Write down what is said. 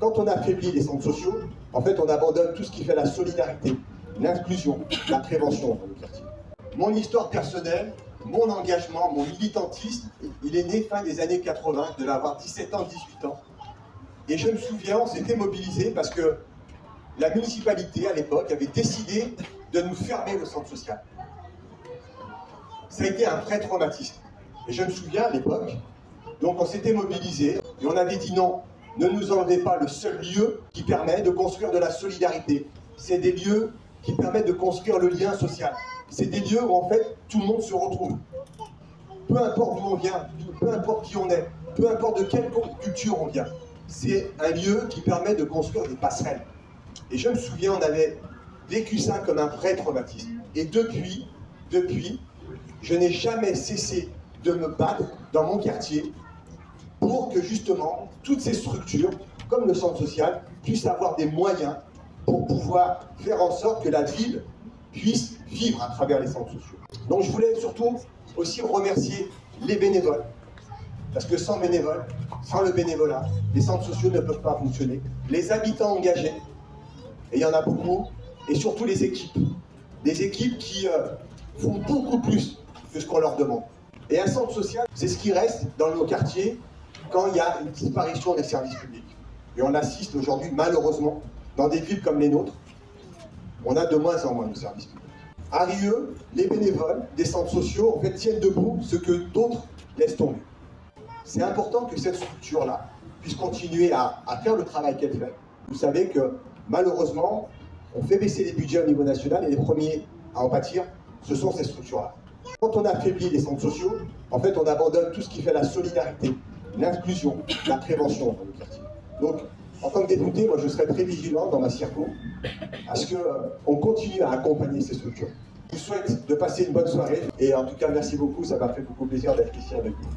Quand on affaiblit les centres sociaux, en fait, on abandonne tout ce qui fait la solidarité, l'inclusion, la prévention dans le quartier. Mon histoire personnelle, mon engagement, mon militantisme, il est né fin des années 80, je devais avoir 17 ans, 18 ans. Et je me souviens, on s'était mobilisés parce que la municipalité, à l'époque, avait décidé de nous fermer le centre social. Ça a été un vrai traumatisme. Et je me souviens, à l'époque, donc on s'était mobilisés et on avait dit non, ne nous enlevez pas le seul lieu qui permet de construire de la solidarité. C'est des lieux qui permettent de construire le lien social. C'est des lieux où en fait tout le monde se retrouve. Peu importe d'où on vient, peu importe qui on est, peu importe de quelle culture on vient. C'est un lieu qui permet de construire des passerelles. Et je me souviens, on avait vécu ça comme un vrai traumatisme. Et depuis, je n'ai jamais cessé de me battre dans mon quartier pour que justement toutes ces structures, comme le centre social, puissent avoir des moyens pour pouvoir faire en sorte que la ville puisse vivre à travers les centres sociaux. Donc je voulais surtout aussi remercier les bénévoles, parce que sans bénévoles, sans le bénévolat, les centres sociaux ne peuvent pas fonctionner. Les habitants engagés, et il y en a beaucoup, et surtout les équipes. Des équipes qui font beaucoup plus que ce qu'on leur demande. Et un centre social, c'est ce qui reste dans nos quartiers quand il y a une disparition des services publics. Et on assiste aujourd'hui, malheureusement, dans des villes comme les nôtres, on a de moins en moins de services publics. À Rieux, les bénévoles des centres sociaux en fait, tiennent debout ce que d'autres laissent tomber. C'est important que cette structure-là puisse continuer à faire le travail qu'elle fait. Vous savez que malheureusement, on fait baisser les budgets au niveau national et les premiers à en pâtir, ce sont ces structures-là. Quand on affaiblit les centres sociaux, en fait, on abandonne tout ce qui fait la solidarité, l'inclusion, la prévention dans le quartier. Donc, en tant que député, moi, je serai très vigilant dans ma circo à ce qu'on continue à accompagner ces structures. Je vous souhaite de passer une bonne soirée et en tout cas, merci beaucoup, ça m'a fait beaucoup plaisir d'être ici avec vous.